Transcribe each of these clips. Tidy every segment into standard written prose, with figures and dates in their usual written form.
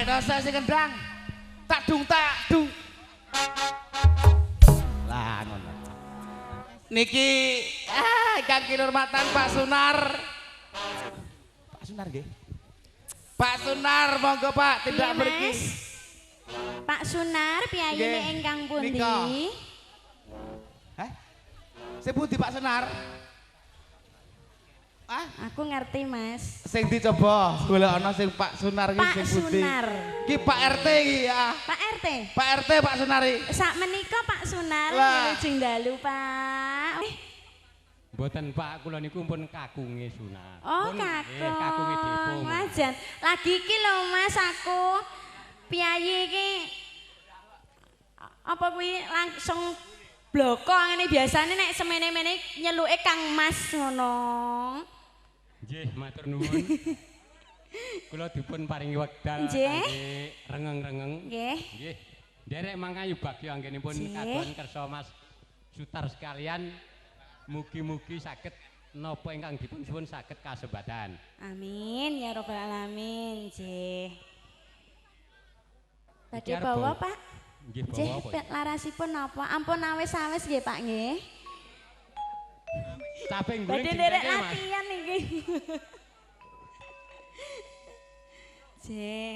dosa sing kendang. Tak dung. Lah ngono. Niki Kang Kinurmatan Pak Sunar. Pak Sunar nggih. Pak Sunar monggo Pak tidak pergi. Pak Sunar piyayine ingkang pundi? Hah? Sepundi Pak Sunar? Ah? Aku ngerti Mas. Sing dicoba golekana sing Pak Sunar iki sing pundi? Pak Sunar. Ki Pak RT iki ya. Pak RT. Pak RT Pak Sunar iki. Sak menika Pak Sunar lajeng dalu Pak. Mboten Pak, kula niku pun kakunge Sunar. Oh, kakung. Kakunge Depo. Wajan. Lagi iki lho Mas aku piyayi iki apa kuwi langsung bloko ngene biasane nek semene-mene nyeluke Kang Mas ngono. Nggih, matur nuwun. Kula dipun paringi wekdal Nggih. rengeng-rengeng. Nggih. Nggih. Nderek mangkayu bagya anggenipun kagungan kersa Mas Sutar sekalian. Mugi-mugi saged napa ingkang dipun suwun saged kasebatan. Amin ya robbal alamin, nggih. Badhe Iki arep bawa, bawa. Pak? Nggih, bawa Nggih, apa? larasipun napa? Ampun awis-awis nggih, Pak nggih. Caping guling Badhe nderek dinteke, Mas. latihan iki. Nggih.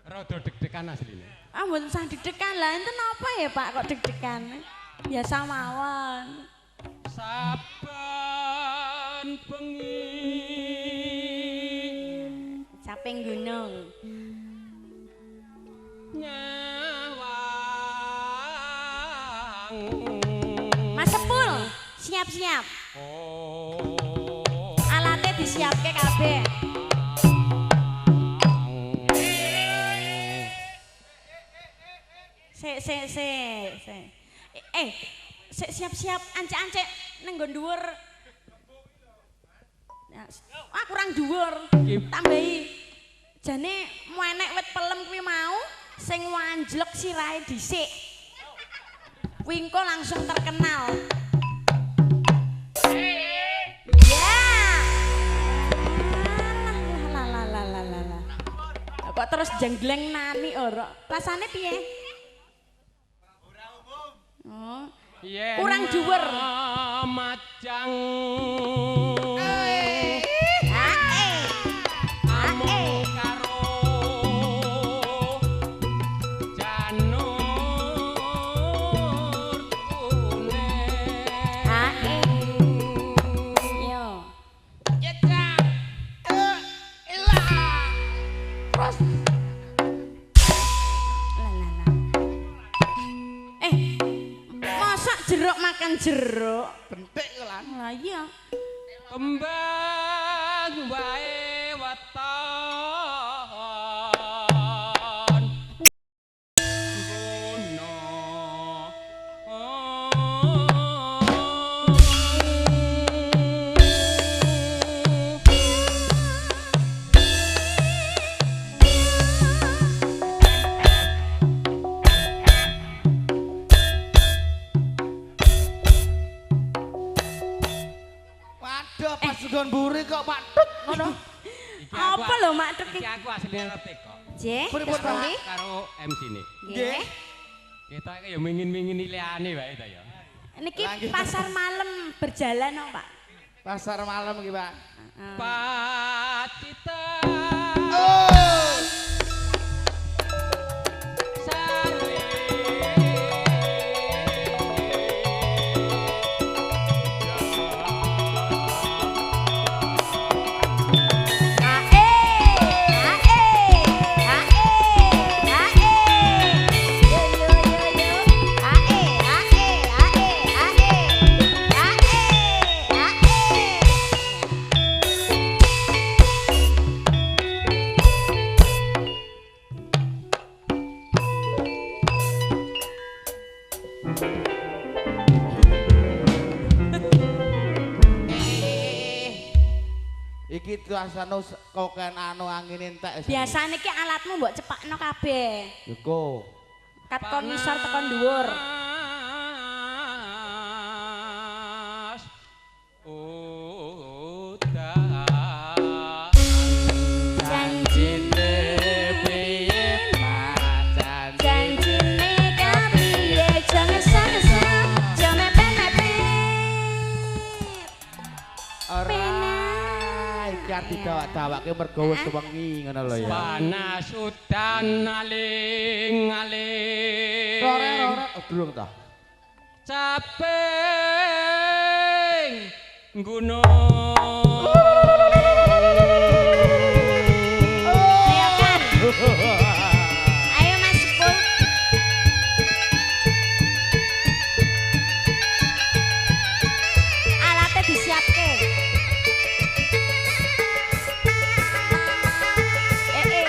Rada deg-degan asline. Ah, mboten usah deg-degan lah. Enten apa ya, Pak, kok deg-degan? Biasa mawon. Saban bengi Caping gunung. nyawang Mas Sepul, siap-siap. oh Alatnya disiapke kabeh. Siap-siap ancek-ancek nang nggon dhuwur. Ah kurang dhuwur. Tambahi. Jane enek wit pelem kuwi mau sing wanjlek sirahe dhisik. Wingko langsung terkenal. Ya. Lah. Kok terus jenggleng nani ora? Rasane piye? Oh. Kurang dhuwur. Macang amuk karo janur kuning Yo. Cecak. Ilah. Terus Masak jeruk makan jeruk. bentik lan. Lah iya. kembang wae weton gono Waduh pas nggon mburi kok patut ngono. Apa lho Mak Tuk iki aku asline retek kok Nggih. Pripun, terus Pak? pundi? karo MC ne Nggih. kita ya mingin-mingin liane wae ta ya Niki Lagi. pasar malam berjalan kok, Pak. Pasar malam iki, Pak. Patita Oh. Sarwe Iki tuasane koken anu angin entek. Biasane ki alatmu mbok cepakno kabeh. Iku. Kat kon ngisor tekan dhuwur. Udan dawak-dawake mergo wis wengi ngono lho ya. Panas udan aling-aling. Rore durung ta. Caping gunung. Ayo kan. Ayo Mas Sepul. Alatnya disiapke. Ae.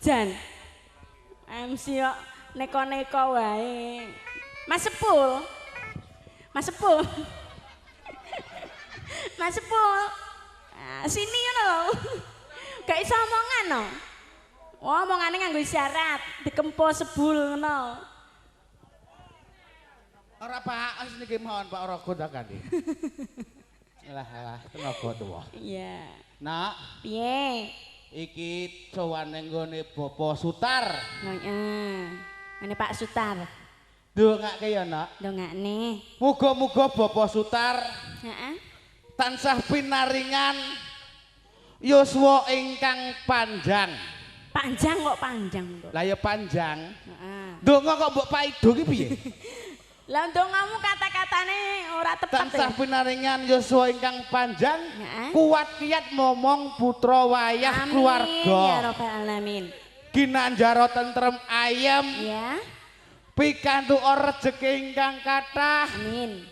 Jan. MC kok neko-neko wae. Mas Sepul. Mas Sepul. Mas Sepul. Nah, sini ngono lho. Gak iso omongan no. Wah, omongane nganggo isyarat, dikempo sebul ngono. Ora Pak, niki mohon Pak ora gondakane. Alah, tenaga tuwa. Iya. Nak, Piye? iki cowane nggone Bapak Sutar. Heeh. Ngene Pak Sutar. Ndongake ya, Nak. Ndongakne. Muga-muga Bapak Sutar Heeh. tansah pinaringan yuswa ingkang panjang. Panjang kok panjang kok. Lah ya panjang. Heeh. Ndonga kok mbok paido ki piye? Lah ndongamu kata-katane ora tepat. Tansah pinaringan yuswa ingkang panjang, Heeh. kuat kiat momong putra wayah Amin, keluarga. ya rabbal alamin. Ginanjara tentrem ayem, Ya. pikantuk rejeki ingkang kathah, Amin.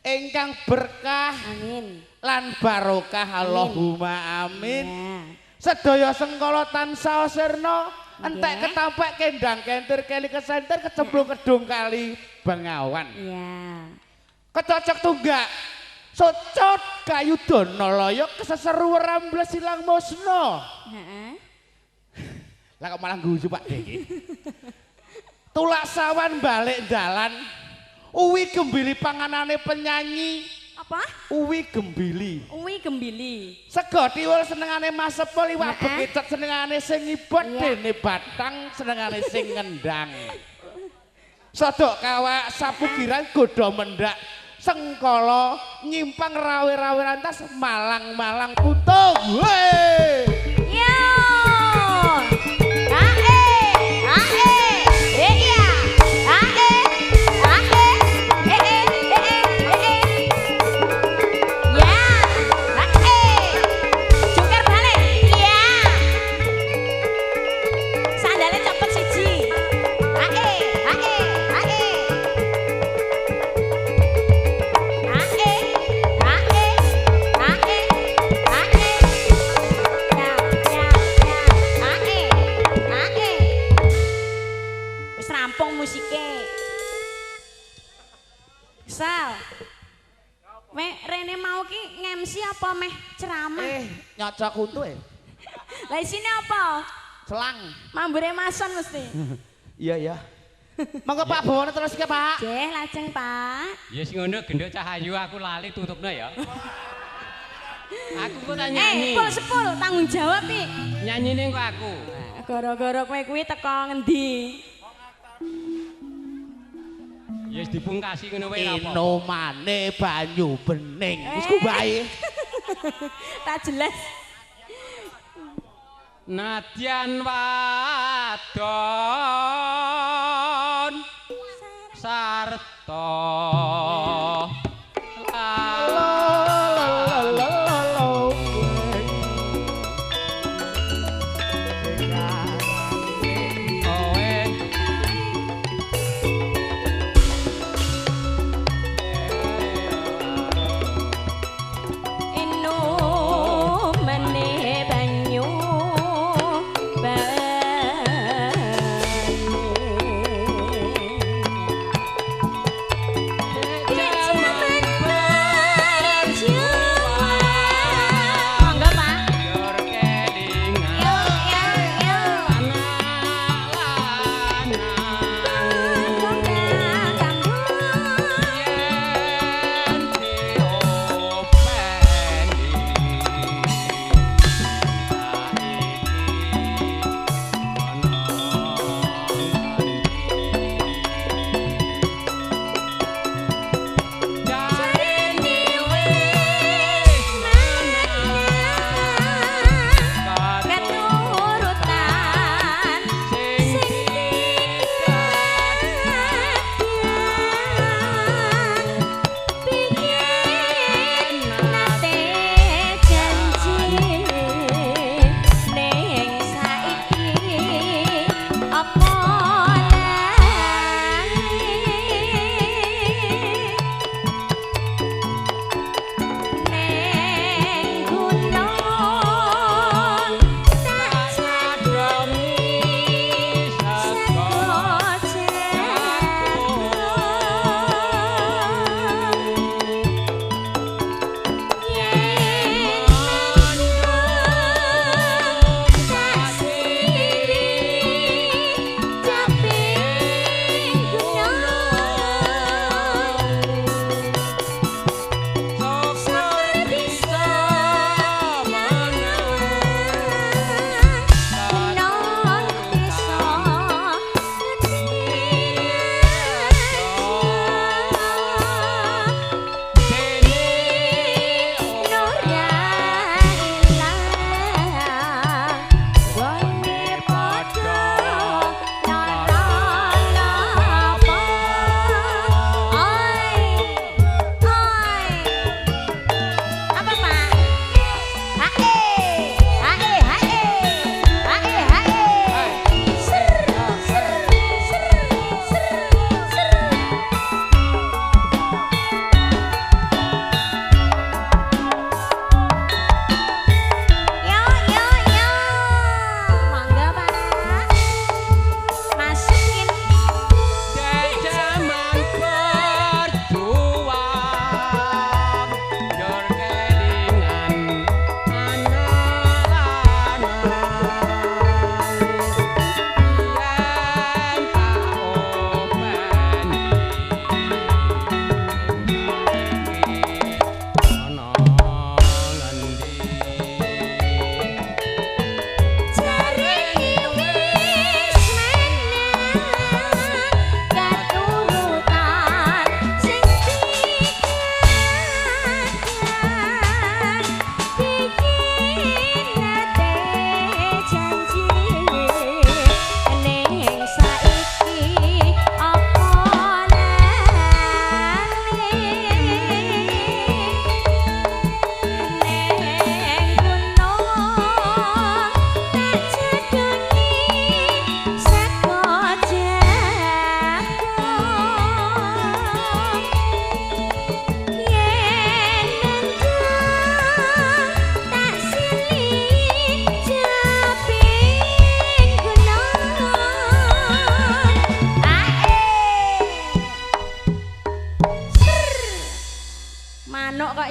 ingkang berkah Amin. lan barokah. Allahumma amin. Ya. Sedaya sengkala tansah sirna, entek Nggih. ketampek kendang kentir keli kesenter kecemplung kedung kali Bengawan. Ya. Kecocok tunggak Socot kayu Donalaya keseseru rambles silang musna. Heeh. Lah kok malah guyu Pak iki. Tulak sawan balik dalan, uwi gembili panganane penyanyi, Apa? uwi gembili. Uwi gembili. Sego tiwul senengane Mas Sepul, iwak Heeh. bekicot senengane sing ibot, Iya. dene batang senengane sing ngendang. Sodok kawak sapugiran godha mendak, sengkala nyimpang rawe-rawe rantas malang-malang putung. Weh! Yo. Ae. Ae. Iya. Ae. Ae. Ya. Ae. Jungkir balik. Ya. Sandalnya cepet siji. Ae. Ae. Ae. Ae. Ae. Ae. Ae. Ya, ya, ya. Ae. Ae. Wis rampung musike. Sal. Rene mau ki nge-MC apa meh ceramah? Nyocok untu Lah isine apa? selang. Mambure mason mesti. Iya ya. Monggo Pak bawane terus ke Pak. Nggih, lajeng Pak. Ya sing ngono gendok cahayu aku lali tutupno ya. Aku kok tak nyanyi. Sepul, tanggung jawab pi. Nyanyine kok aku. Gara-gara kowe kuwi teko ngendi? Ya wis dipungkasi ngono wae apa. Inomane banyu bening. Wis ku bae. Tak jelas. Nadyan wadon sarta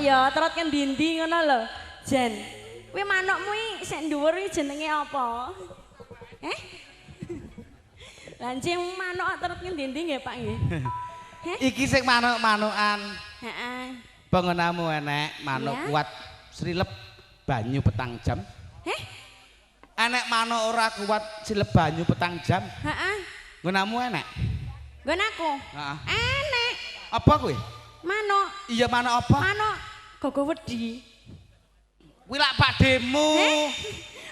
ya trot kan dindi ngono lho. Jen. Kuwi manukmu iki sik dhuwur iki jenenge apa? Lancing manuk trot kan dindi nggih Pak nggih. Iki sing manuk-manukan. Heeh. Pengenamu enek manuk kuat srilep banyu petang jam. Enek manuk ora kuat silep banyu petang jam. Heeh. Nggonamu enek? Nggon aku. Heeh. Enek. Apa kuwi? Manuk. Iya manuk apa? Manuk gogo wedi. Kuwi lak pakdemu.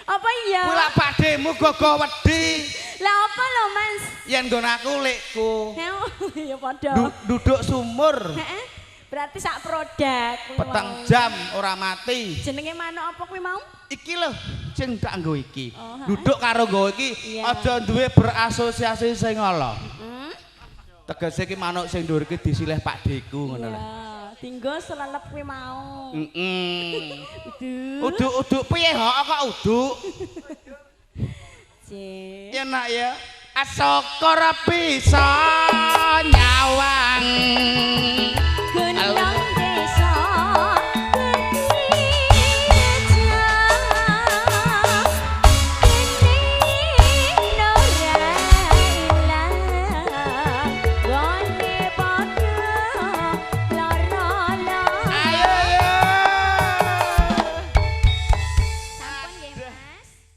Apa iya? Kuwi lak pakdemu gogo wedi. Lah apa lho, Mas? Yen nggon aku lekku. Ya padha. Duduk sumur. Heeh. Berarti sak produk kuwi Petang mau. jam ora mati. Jenenge manuk apa kuwi mau? Iki lho sing tak nggo iki. Oh, Duduk karo nggo iki Iya. aja duwe berasosiasi sing ala. Heeh. Tegese iki manuk sing dhuwur iki disilih pakdeku ngono lho. Iya, tinggal selelep kuwi mau. Heeh. Uduh. Uduk piye kok uduk? Cek. Enak ya. Asyukur bisa.